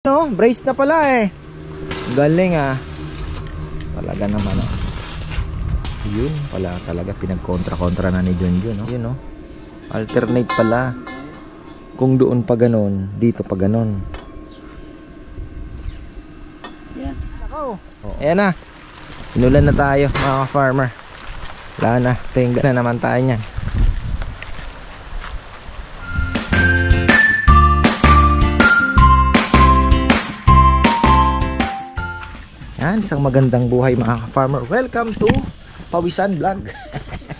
No, brace na pala eh. Galing ah. Talaga naman oh. Yun pala talaga pinagkontra-kontra na ni Junjun no. Yun no. Alternate pala. Kung doon pa ganon, dito pa ganon. Yan. Ako. Oh. Ayan na. Inulan na tayo mga farmer. Wala na. Tingga na naman tayo niyan. Yan, isang magandang buhay mga farmer. Welcome to Pawisan Vlog.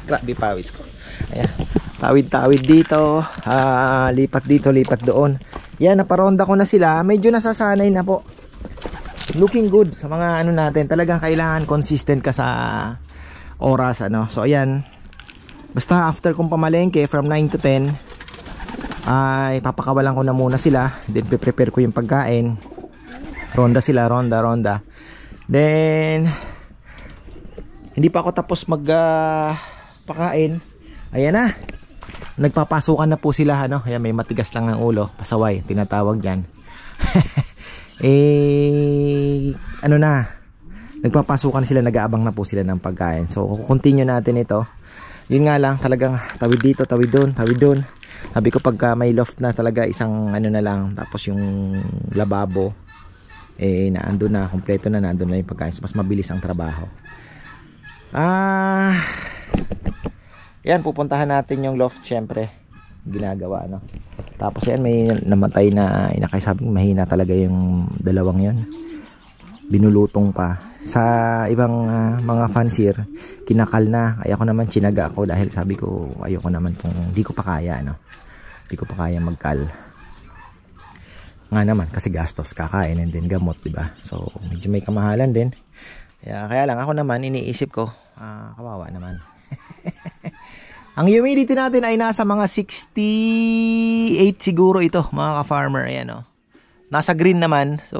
Grabe pawis ko. Ayan, tawid-tawid dito, lipat dito, lipat doon. Yan, naparonda ko na sila. Medyo nasasanay na po. Looking good sa mga ano natin. Talagang kailangan consistent ka sa oras ano. So ayan, basta after kong pamalengke from 9 to 10 ay papakawalan ko na muna sila. Then prepare ko yung pagkain. Ronda sila, ronda. Then hindi pa ako tapos pakain. Ayan na. Nagpapasukan na po sila ano. Ayan, may matigas lang ang ulo, pasaway tinatawag diyan. Ano na. Nagpapasukan sila, nag-aabang na po sila ng pagkain. So continue natin ito. Yun nga lang, talagang tawid dito, tawid doon, tawid doon. Sabi ko pagka may loft na talaga, isang ano na lang, tapos yung lababo naandun na, kompleto na, naandun na yung pagkain. Mas mabilis ang trabaho. Yan, pupuntahan natin yung loft syempre. Ginagawa no. Tapos yan, may namatay na inakay. Sabi ko mahina talaga yung dalawang yon. Binulutong pa. Sa ibang mga fancier, kinakal na. Kaya ako naman chinaga ako dahil sabi ko ayoko naman kung hindi ko pa kaya no. Hindi ko pa kaya magkal. Nga naman kasi gastos, kakain and then gamot, diba? So medyo may kamahalan din. Kaya lang ako naman iniisip ko, kawawa naman. Ang humidity natin ay nasa mga 68 siguro ito, mga ka-farmer. Ayan, oh. Nasa green naman, so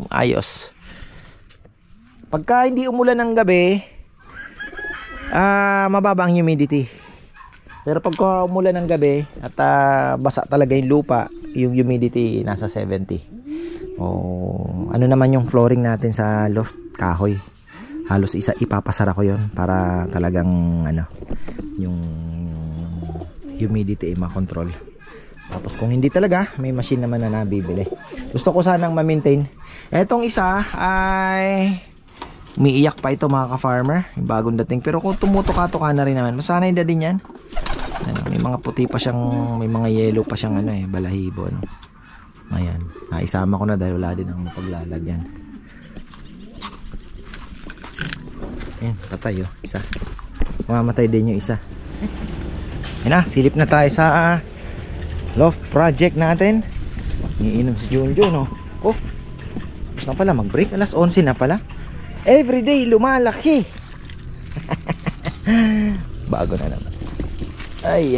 ayos. Pagka hindi umulan ng gabi, mababa ang humidity. Pero pagka umulan ng gabi at basa talaga yung lupa, yung humidity nasa 70. Ano naman yung flooring natin sa loft, kahoy. Halos ipapasara ko yon para talagang ano, yung humidity makontrol. Tapos kung hindi talaga, may machine naman na nabibili. Gusto ko sanang ma-maintain. Etong isa ay umiiyak pa ito mga ka-farmer, yung bagong dating. Pero kung tumutuka-tuka na rin naman, masanay na din yan. Ano, may mga puti pa siyang, may mga yellow pa siyang ano balahibo ano. Ayan, naisama ko na dahil wala din ang paglalagyan. Ayan, patay oh, isa. Mamamatay din yung isa. Ayan na, silip na tayo sa loft project natin. Iinom si Junjun no. Oh, gusto na pala mag-break, alas 11 na pala. Everyday lumalaki. Bago na naman. Ay.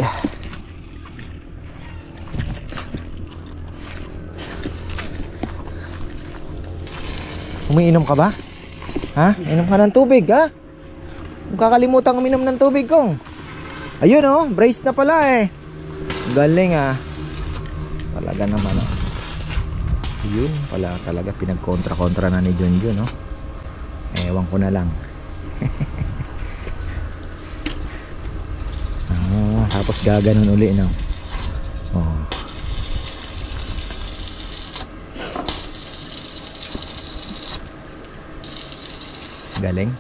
Umiinom ka ba? Ha? Inom ka ng tubig ha? Huwag kakalimutan uminom ng tubig kong. Ayun oh, brace na pala eh. Galing ah. Talaga naman oh. Yun pala talaga pinagkontra-kontra na ni Junjun no. Ewan ko na lang. Tapos gaganon uli no. Oh. Galing.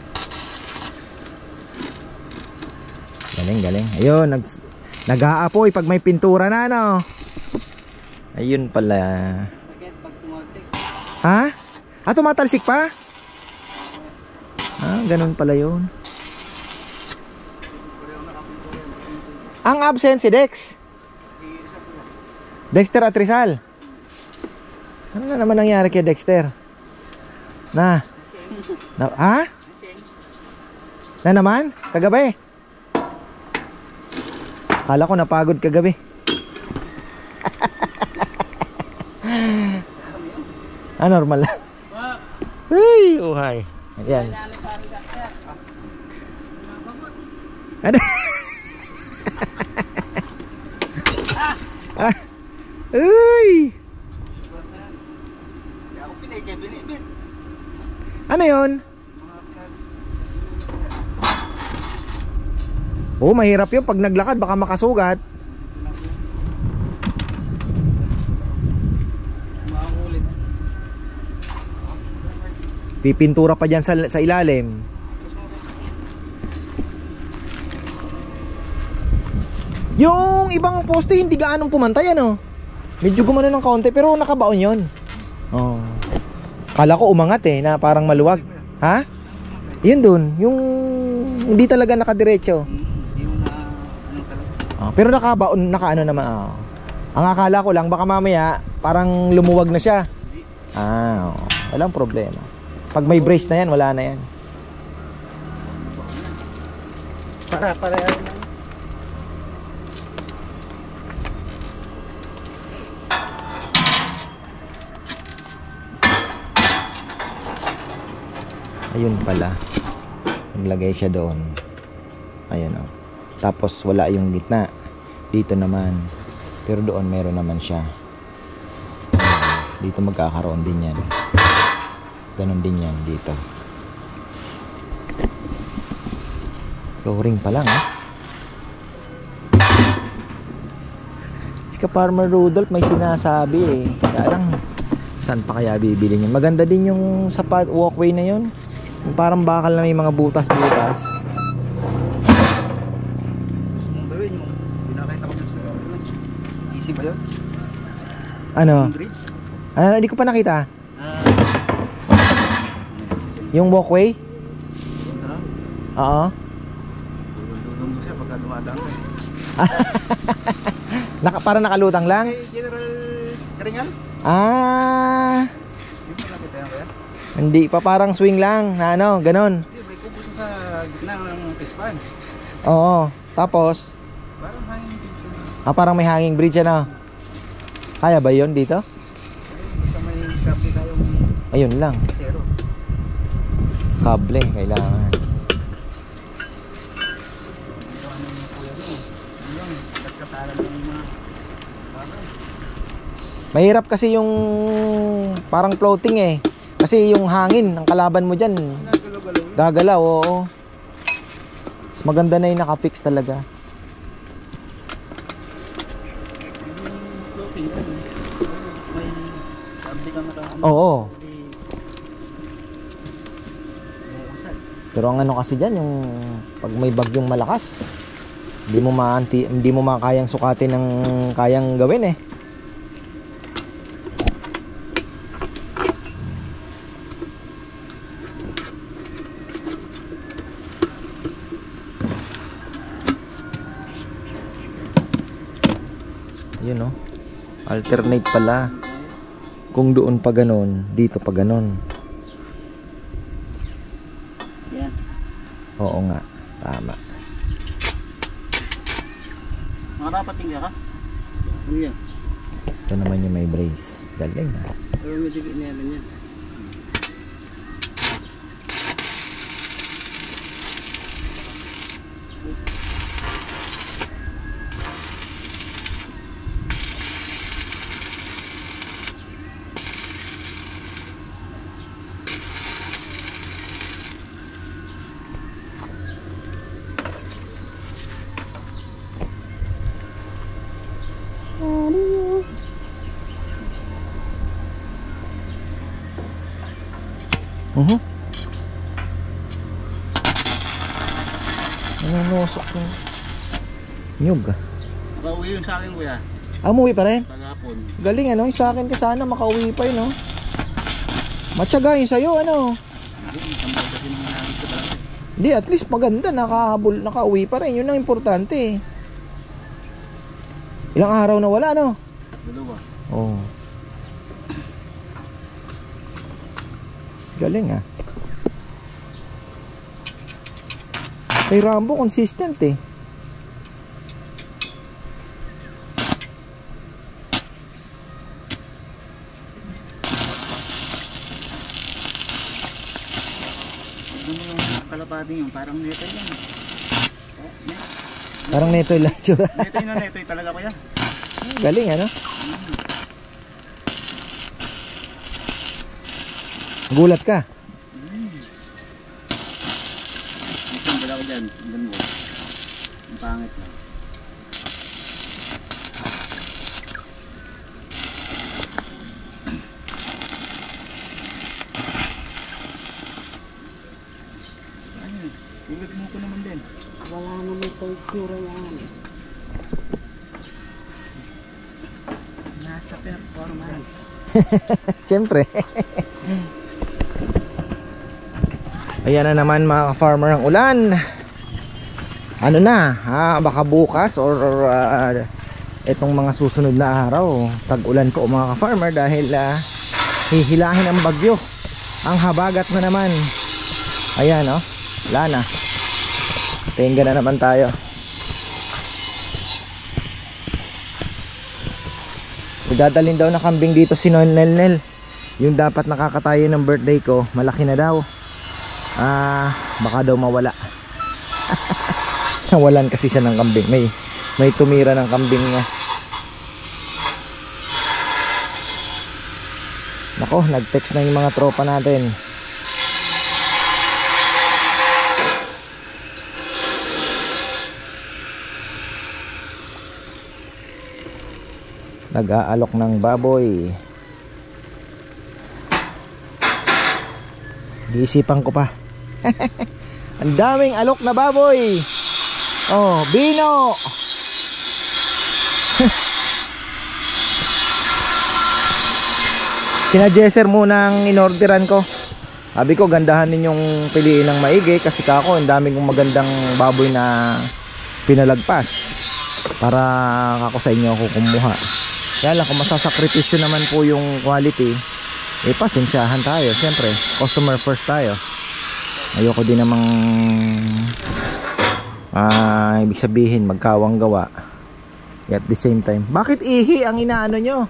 Galing. Ayun, nag-aapoy pag may pintura na no. Ayun pala. Ha? Tumatalsik pa? Ganun pala yun. Ang absent si Dex. Dexter at Rizal. Ano na naman nangyari kay Dexter? Ha? Na naman? Kagabi? Kala ko napagod kagabi. Normal lang. Uy, uhay. Ayan. Ano? Uy! Ano yun? Oo, mahirap yun pag naglakad, baka makasugat. Pipintura pa dyan sa ilalim. Yung ibang poste hindi gaanong pumantay ano. Medyo gumano ng kaunti pero nakabaon yun. Oh. Kala ko umangat eh na parang maluwag. Ha? Yun dun, yung hindi talaga nakadiretso. Oh, pero nakabaon, nakaano naman. Oh. Ang akala ko lang baka mamaya parang lumuwag na siya. Oh, walang problema. Pag may brace na yan, wala na yan. Para ayun pala. Naglagay siya doon. Ayun oh. Tapos wala yung gitna. Dito naman. Pero doon meron naman siya. Dito magkakaroon din yan. Ganon din yan dito. Flooring pa lang Si Farmer Rudolph may sinasabi eh. Kaya lang saan pa kaya bibili niyan? Maganda din yung sa walkway na yun. Yung parang bakal na may mga butas-butas. Easy ba yun? Ano? Hindi ko pa nakita. Yung walkway? Oo. Tulong mo siya pagka dumadaan ka. Para nakalutang lang? Kay General Karingan? Hindi mo nakita yan kaya? Hindi pa, parang swing lang na ano, ganon. Hindi, may kubos sa gitna ng pispan. Oo. Tapos? Parang hanging bridge. Parang may hanging bridge ano? Kaya ba yun dito? Basta may kable tayong Ayun lang. zero. Kable, kailangan. Mahirap kasi yung parang floating eh. Kasi yung hangin, ang kalaban mo dyan, gagalaw, oo. Mas maganda na yung nakafix talaga. Oo. Pero ang ano kasi dyan, yung pag may bagyong malakas, hindi mo makayang sukatin ng kayang gawin eh. Yun no, alternate pala. Kung doon pa ganon, dito pa ganon. Yan. Oo nga, tama. Makarapating ka? Ano yan? Ito naman yung may brace. Galing ha. Pero medyo inayaman yan. Nanusok yung nyug ah. Nakauwi yung sa akin kuya. Umuwi pa rin? Pagapon. Galing ano, yung sa akin ka sana makauwi pa yun no. Matyaga yung sa'yo ano. Hindi, at least maganda, nakauwi pa rin. Yun ang importante. Ilang araw na wala no? Dalawa. Oo. Galing ah. Kay Rambo consistent eh. Kalapating yun, parang netoy yan. Parang netoy lang tsura. Netoy na netoy talaga kuya. Galing ano? Gulat ka. Ang dala ko dyan. Ang mo. Ang pangit lang. Ano eh? Gulat mo ko naman din. Wala naman sa isura yan. Nasa performance. Siyempre. Ayan na naman mga ka-farmer ang ulan. Ano na, baka bukas or itong mga susunod na araw tag-ulan ko mga ka-farmer dahil hihilahin ang bagyo. Ang habagat na naman. Ayan oh, wala na. Tingga na naman tayo. Dadalhin daw na kambing dito si Nel. Yung dapat nakakatayo ng birthday ko, malaki na daw. Baka daw mawala. Nawalan kasi siya ng kambing. May tumira ng kambing niya. Nako, nag-text na yung mga tropa natin. Nag-aalok ng baboy. Iisipan ko pa. Ang daming alok na baboy. Oh, Bino. Sina Jesser munang inorderan ko. Sabi ko gandahan ninyong piliin ng maigi kasi kako ang daming kong magandang baboy na pinalagpas. Para kako sa inyo ako kumuha. Kaya lang kung masasakripisyo naman po yung quality, pasensyahan tayo. Siyempre, customer first tayo. Ayoko din namang ibig sabihin magkawang gawa. At the same time, bakit ihi ang inaano nyo?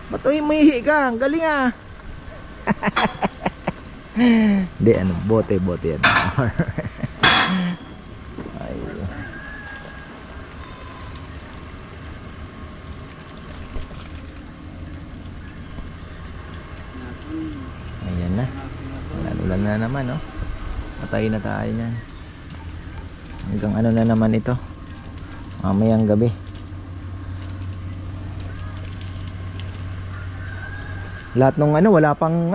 Ba't umihi ka? Ang galing ah. Hindi, bote yan. Ayan na. Ulan na naman, oh. Patay na tayo niyan. Hanggang ano na naman ito. Mamayang gabi. Lahat nung wala pang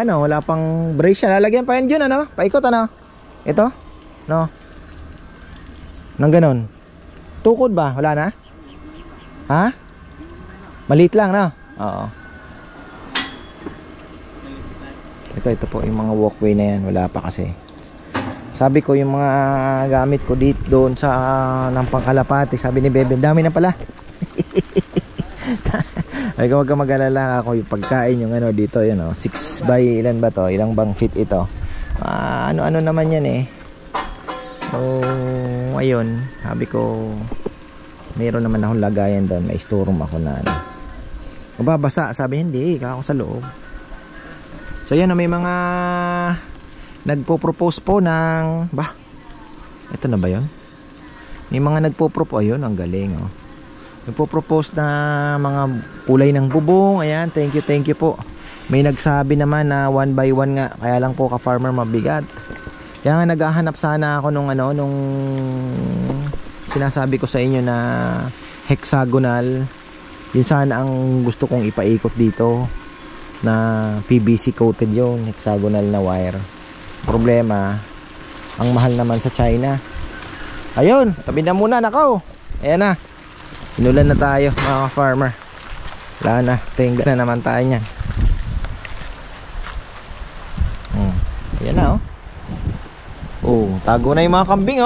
brace siya. Lalagyan pa yan dyan, paikot, ito, no? Nang ganon. Tukod ba? Wala na? Ha? Maliit lang, no? Oo. Ito po yung mga walkway na yan. Wala pa kasi. Sabi ko yung mga gamit ko dito doon sa ng pangkalapati. Sabi ni Bebe, dami na pala. Ay, huwag ka mag-alala ako yung pagkain yung dito, 6 by ilan ba to? Ilang bang feet ito? Ano naman yan eh. So, ayun, sabi ko mayroon naman akong lagayan doon, may storeroom ako na mababasa, sabi hindi, ako sa loob. So yan, may mga nagpo-propose po ng ito na ba yun? May mga nagpo-propose, ayun, ang galing nagpo-propose na mga kulay ng bubong. Ayan, thank you po. May nagsabi naman na 1 by 1 nga, kaya lang po ka-farmer mabigat. Kaya nga naghahanap sana ako nung sinasabi ko sa inyo na hexagonal. Yun sana ang gusto kong ipaikot dito, na PVC coated yun, hexagonal na wire. Problema, ang mahal naman sa China. Ayun, tabi na muna, nakaw. Ayan na. Inulan na tayo mga farmer. Wala na, tingga na naman tayo nyan. Ayan na tago na yung mga kambing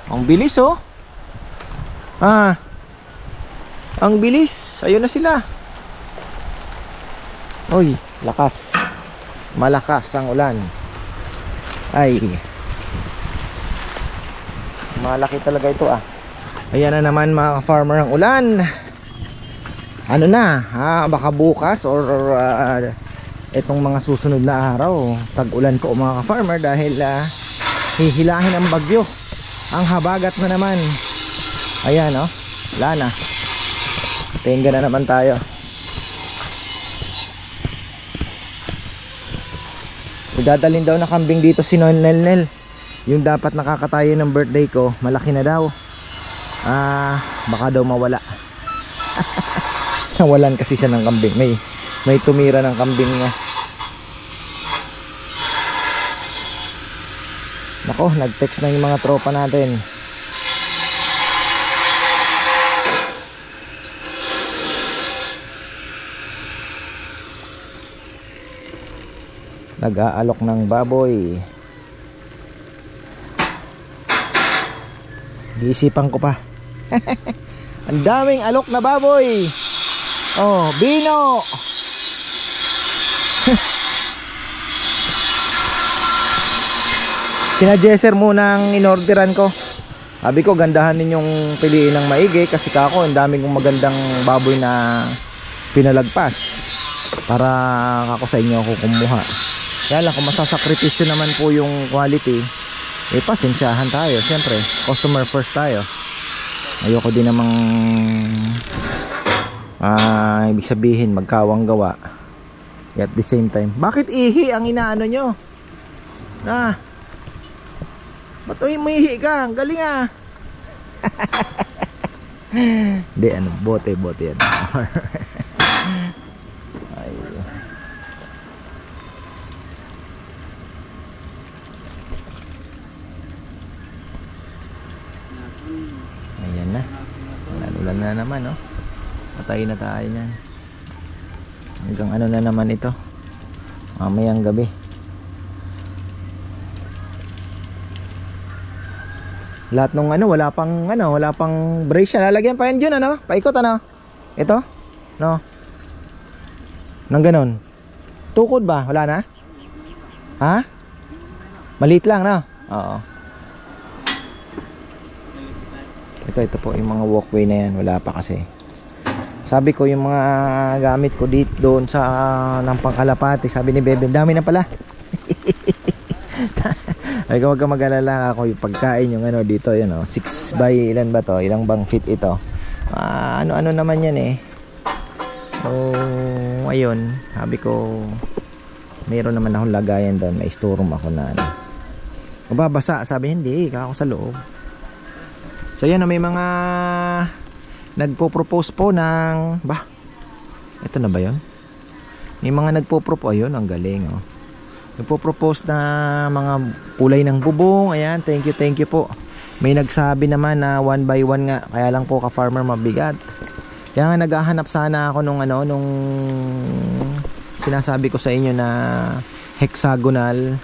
ang bilis ang bilis, ayun na sila. Uy, lakas. Malakas ang ulan. Ay, malaki talaga ito Ayan na naman mga farmer ang ulan. Ano na, baka bukas or itong mga susunod na araw tag-ulan ko mga farmer dahil hihilahin ang bagyo. Ang habagat na naman. Ayan wala na. Tingga na naman tayo. Dadalhin daw na kambing dito si Nel. Yung dapat nakakatayo ng birthday ko, malaki na daw. Baka daw mawala. Nawalan kasi siya ng kambing. May tumira ng kambing niya. Nako, nag-text na yung mga tropa natin. Nag-aalok ng baboy. Iisipan ko pa. Ang daming alok na baboy. Oh, Bino. Sina Jesser munang inorderan ko. Sabi ko gandahan ninyong piliin ng maigi kasi kako ang daming kong magandang baboy na pinalagpas para ako sa inyo ako kumuha. Kaya lang kung masasakripisyo naman po yung quality, pasensyahan tayo. Siyempre, customer first tayo. Ayoko din namang ibig sabihin magkawang gawa. At the same time, bakit ihi ang inaano nyo? Ba't umihi ka? Ang galing Hindi, bote yan. Ay. Ayan na. Ulan na naman, no? Patay na tayo niyan. Hanggang ano na naman ito? Mamayang gabi. Lahat nung wala pang brace siya. Lalagyan pa yan dyan, paikot, ito, no? Nang ganon. Tukod ba? Wala na? Ha? Maliit lang, no? Oo. Ito po yung mga walkway na yan. Wala pa kasi. Sabi ko yung mga gamit ko dito doon sa ng pangkalapati. Sabi ni Bebe, dami na pala. Ay, huwag ka mag-alala ako yung pagkain yung dito, 6 by ilan ba to? Ilang bang feet ito? Ano naman yan So, ayun, sabi ko mayroon naman akong lagayan doon, may storeroom ako na mababasa, sabi hindi, kako sa loob. So yan, may mga nagpo-propose po ng ito na ba yun? May mga nagpo-propose, ayun, ang galing nagpo-propose na mga kulay ng bubong. Ayan, thank you po. May nagsabi naman na 1 by 1 nga, kaya lang po ka-farmer mabigat. Kaya nga naghahanap sana ako nung sinasabi ko sa inyo na hexagonal.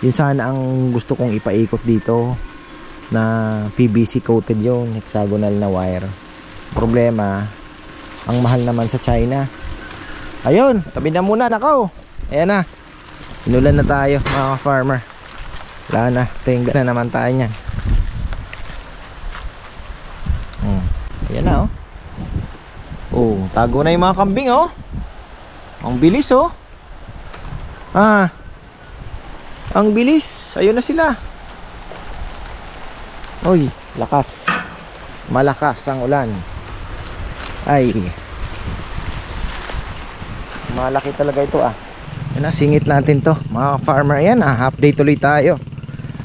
Yun sana ang gusto kong ipaikot dito, na PVC coated yung hexagonal na wire. Problema, ang mahal naman sa China. Ayun, tabi na muna, nakaw. Ayan na. Inulan na tayo mga farmer. Wala na, tingga na naman tayo niyan. Ayan na tago na yung mga kambing ang bilis ang bilis. Ayun na sila. Uy, lakas. Malakas ang ulan. Ay, malaki talaga ito Yan singit natin to mga farmer. Yan half day tuloy tayo.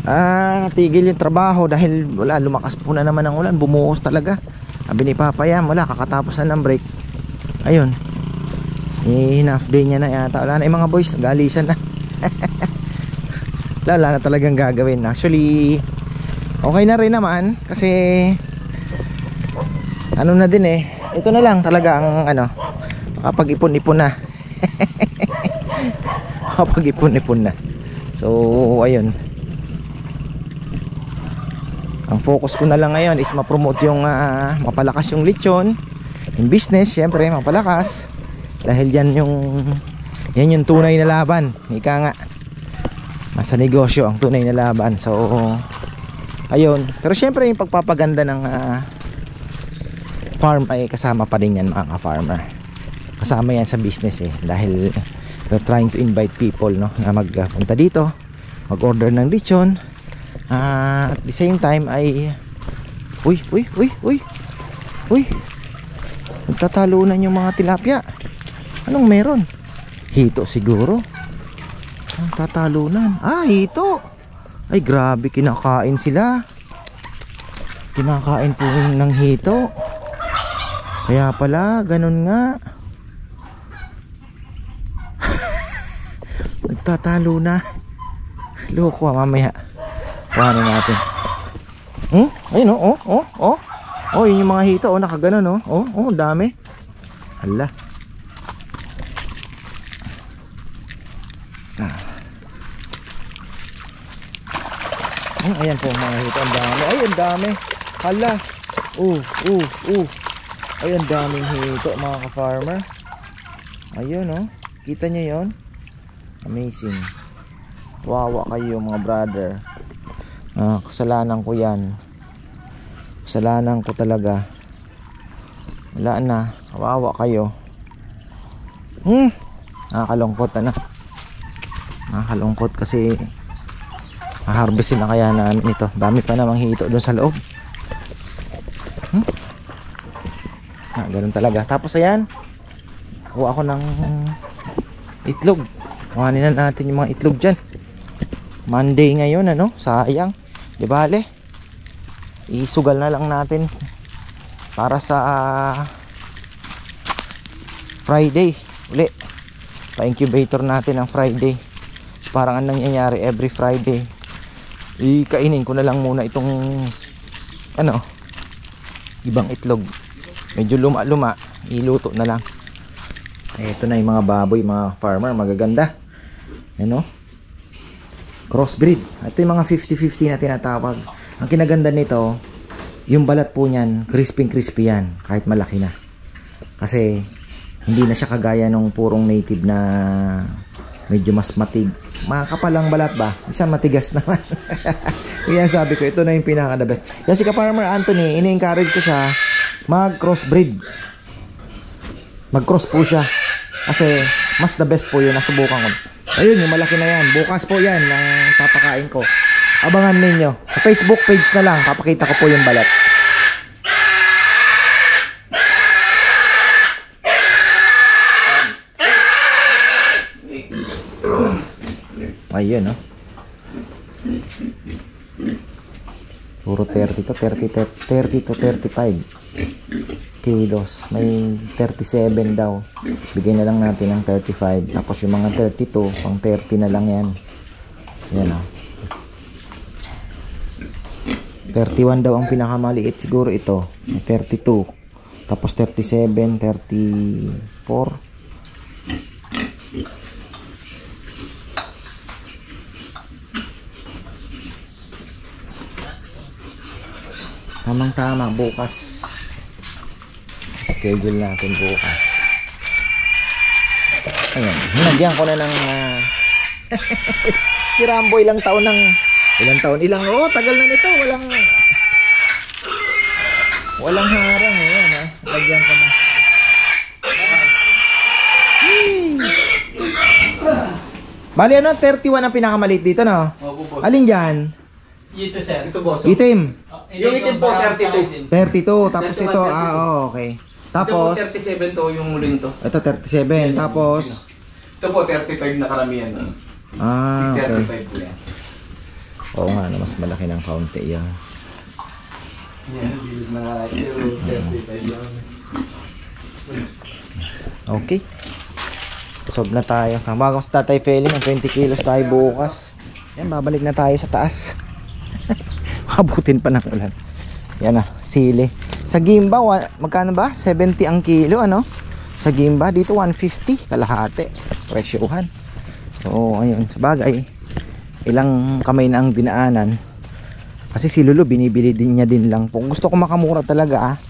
Natigil yung trabaho dahil wala, lumakas po na naman ang ulan, bumuhos talaga. Sabi ni Papa Yam, wala, kakatapos na ng break. Ayun, half day niya na yata. Wala na yung mga boys, galisan na. Wala na talagang gagawin. Actually, okay na rin naman kasi na din ito na lang talaga ang makapag-ipon-ipon na. Makapag-ipon-ipon na. So ayun, ang focus ko na lang ngayon is ma-promote yung mapalakas yung lechon in business. Syempre mapalakas dahil yan yung tunay na laban. Ika nga, nasa negosyo ang tunay na laban. So ayun, pero syempre yung pagpapaganda ng farm ay kasama pa rin yan mga farmer. Kasama yan sa business dahil we're trying to invite people na magpunta dito, mag-order ng lechon. At the same time ay uy, nagtatalunan yung mga tilapia. Anong meron? Hito siguro. Ang tatalunan. Hito. Ay, grabe, kinakain sila. Kinakain po ng hito. Kaya pala, ganun nga. Nagtatalo na. Loko, mamaya. Kuhanin natin. Ayun, yun yung mga hito, nakaganon, dami. Hala. Ayan po mga hito, ang dami. Ay, ang dami. Hala. Ay, ang daming hito mga ka-farmer. Ayun, kita nyo yun? Amazing. Wawa kayo mga brother. Kasalanan ko yan. Kasalanan ko talaga. Wala na. Wawa kayo. Nakakalungkot Nakakalungkot kasi harvestin na kaya namin ito. Dami pa namang hito doon sa loob. Ganun talaga. Tapos ayan, kuha ako ng itlog. Kuhanin na natin yung mga itlog dyan. Monday ngayon, sayang. Di bale, isugal na lang natin para sa Friday uli. Pa-incubator natin ang Friday. Parang ang nangyayari every Friday, ikainin ko na lang muna itong ibang itlog. Medyo luma-luma, iluto na lang. Ito na yung mga baboy, mga farmer, magaganda. Crossbreed. Ito yung mga 50-50 na tinatawag. Ang kinaganda nito, yung balat po niyan, crispy yan, kahit malaki na. Kasi hindi na siya kagaya nung purong native na medyo mas matig. Makapalang balat ba? Isang matigas naman. Kaya sabi ko, ito na yung pinaka-the best. Kasi ka-farmer Anthony, ini-encourage ko siya mag-crossbreed. Mag-cross po siya. Kasi mas the best po yun. Nasubukan ko. Ayun, yung malaki na yan. Bukas po yan ang papakain ko. Abangan ninyo. Sa Facebook page na lang, papakita ko po yung balat. Ayun, puro 30 to 35 kilos. May 37 daw. Bigyan na lang natin ng 35. Tapos yung mga 32, pang 30 na lang yan. Yan, 31 daw ang pinakamaliit siguro ito. May 32. Tapos 37, 34. Tamang-tama, bukas schedule natin bukas. Ayan, hinagyan ko na ng si Rambo ilang taon, tagal na nito, walang harang. Ayan, lagyan ko na. Bali, 31 ang pinakamaliit dito, no? Alin dyan? Ito sir, ito boss. Itim. Yung itim po 32. 32, tapos 31, ito, 32. Okay. Tapos, Ito po 37 to yung ring to. ito 37, tapos, Ito po 35 na karamihan. okay. 35 po yan. Oo nga, mas malaki ng kaunti yan. Yan, bilis na nga. 35 lang. Okay. Solve na tayo. Bago sa Tatay Feeling, 20 kilos tayo bukas. Yan, babalik na tayo sa taas. Mabutin pa ng ulan. Yan sili. Sa Gimba, magkano ba? 70 ang kilo, Sa Gimba, dito 150, kalahati. Presyuhan. So, ayun. Sabagay, ilang kamay na ang dinaanan. Kasi si Lulu, binibili din niya din lang. Kung gusto ko makamura talaga,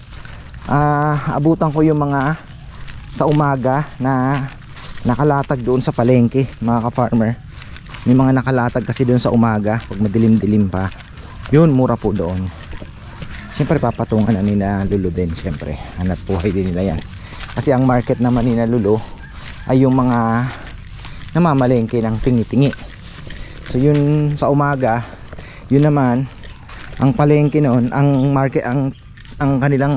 abutan ko yung mga sa umaga na nakalatag doon sa palengke, mga ka-farmer. May mga nakalatag kasi doon sa umaga pag madilim-dilim pa. Yun, mura po doon. Siyempre papatungan na nila Lulu din. Siyempre, hanap buhay din nila yan. Kasi ang market naman nila Lulu ay yung mga namamalengke ng tingi-tingi. So yun sa umaga, yun naman ang palengke noon, ang market, ang kanilang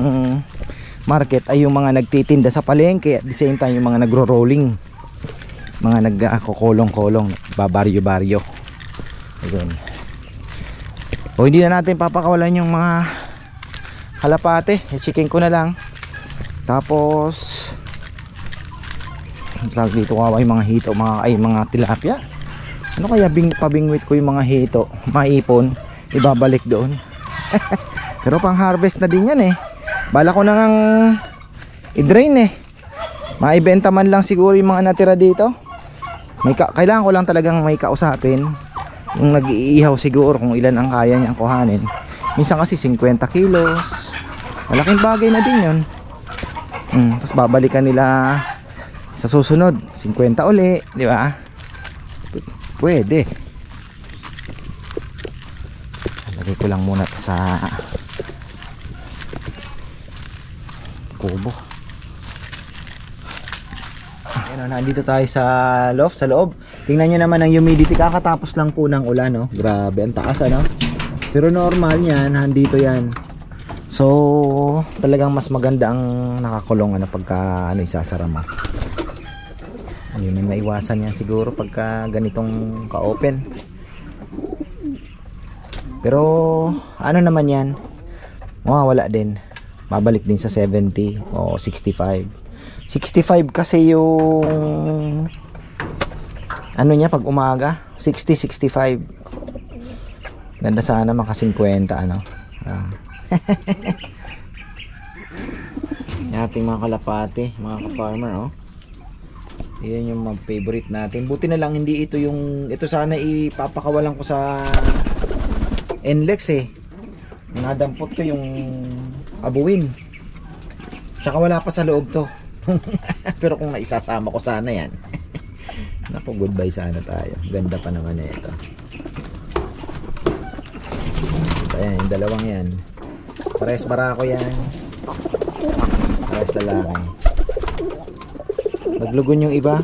market ay yung mga nagtitinda sa palengke, at the same time yung mga nagro-rolling. mga nagkukulong-kulong, babaryo-baryo. Ayun. O hindi na natin papakawalan yung mga kalapate. I-checking ko na lang. Tapos tawag dito ko yung mga hito, mga tilapia. Ano kaya pabingwit ko yung mga hito, maipon, ibabalik doon. Pero pang harvest na din yan eh. Bala ko na ngang i-drain eh. Maibenta man lang siguro yung mga natira dito. Kailangan ko lang talagang may kausapin yung nag-iihaw siguro kung ilan ang kaya niyang kuhanin. Minsan kasi 50 kilos. Malaking bagay na din yun. Tapos babalikan nila sa susunod 50 uli, di ba? Pwede. Lagay ko lang muna sa kubo. Ayun, nandito tayo sa loft, sa loob. Tingnan nyo naman ang humidity, kakatapos lang po ng ulan, no? Grabe, ang taas, ano? Pero normal yan, nandito yan. So, talagang mas maganda ang nakakulong, ano, pagka isasara mo. Hindi man maiwasan yan siguro pagka ganitong ka-open. Pero, ano naman yan, mawawala din. Babalik din sa 70 o 65. 65 kasi yung ano niya pag umaga, 60-65. Ganda sana maka 50, ano. Yung ating mga kalapate, mga ka-farmer, oh. Yan yung mga favorite natin. Buti na lang hindi ito yung, ito sana ipapakawalan ko sa NLEX eh. Nadampot ko yung abuin. Tsaka wala pa sa loob to. Pero kung naisasama ko sana yan. Naku, goodbye sana tayo. Ganda pa naman eh ito. Ayan, yung dalawang yan. Pares barako yan. Pares lalaki. Naglugon yung iba.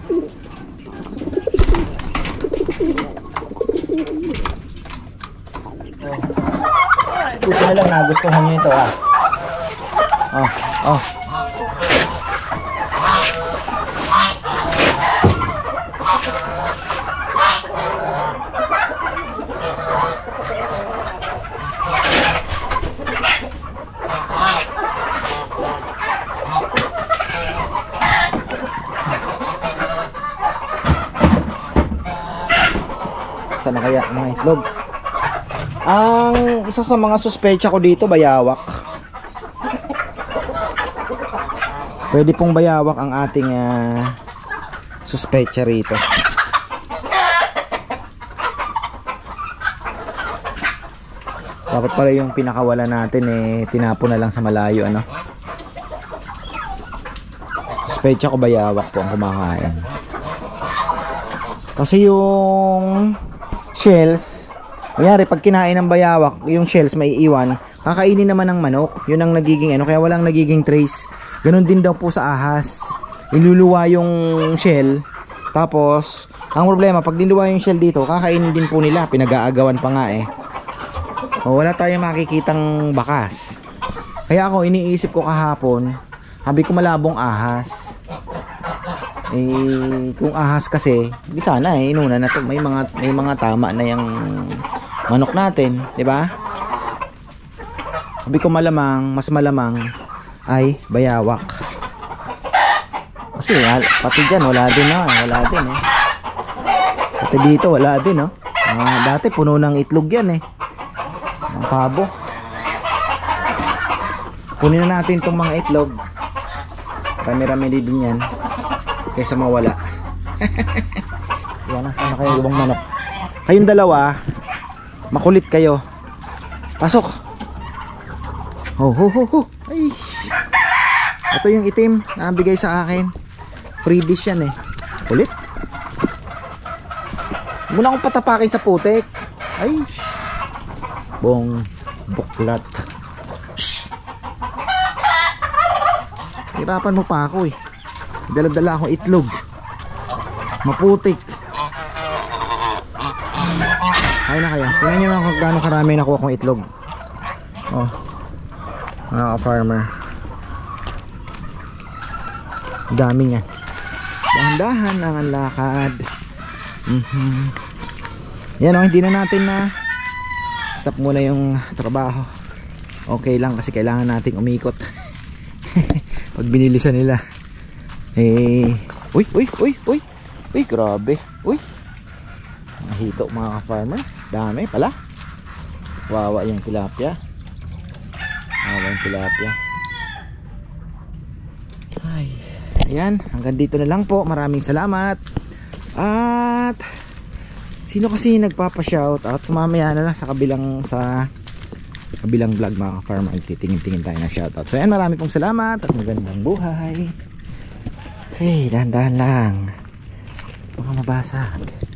Buti na lang nagustuhan nyo ito ah. Oh. Basta na kaya mga itlog. Ang isa sa mga suspecha ko dito, bayawak. Pwede pong bayawak ang ating suspecha rito. Dapat pala yung pinakawala natin tinapon na lang sa malayo, ano. Suspecha ko bayawak po ang kumakain. Kasi yung shells, kunyari pag kinain ng bayawak, yung shells may iwan, kakainin naman ng manok. Yun ang nagiging ano, kaya walang nagiging trace. Ganon din daw po sa ahas. Iluluwa yung shell. Tapos, ang problema, pag niluwa yung shell dito, kakainin din po nila. Pinag-aagawan pa nga eh. O, wala tayong makikitang bakas. Kaya ako, iniisip ko kahapon, sabi ko malabong ahas. Kung ahas kasi, di sana inuna na to. May mga tama na yung manok natin, di ba? Sabi ko mas malamang ay bayawak. Kasi pati dyan wala din pati dito wala din dati puno ng itlog yan ang pabo. Kunin na natin itong mga itlog, rami-rami din yan kaysa mawala. Yan, sana kayo ibang manok. Kayong dalawa makulit kayo, pasok. Ay, ito yung itim na bigay sa akin. Free dish yan Kulit. Muna akong patapakin sa putik. Ay, bong buklat. Hirapan mo pa ako dala-dala akong itlog. Maputik. Kaya na kaya. Tingnan nyo lang kung gaano karami nakuha kong itlog. Mga farmer, dami niyan. Dahan-dahan lang ang lakad. Yan o, hindi na natin na stop muna yung trabaho. Okay lang kasi kailangan nating umikot. Pag binilisan nila uy, grabe. Uy, mahito mga ka-farmer. Dami pala. Wawa yung tilapia. Ay, ayan, hanggang dito na lang po. Maraming salamat. At sino kasi nagpapa-shoutout? Mamaya na lang sa kabilang vlog mga ka-farmer, titingin-tingin tayo ng shoutout. So ayan, marami pong salamat at magandang buhay. Hey, dahan-dahan lang. Baka mabasag.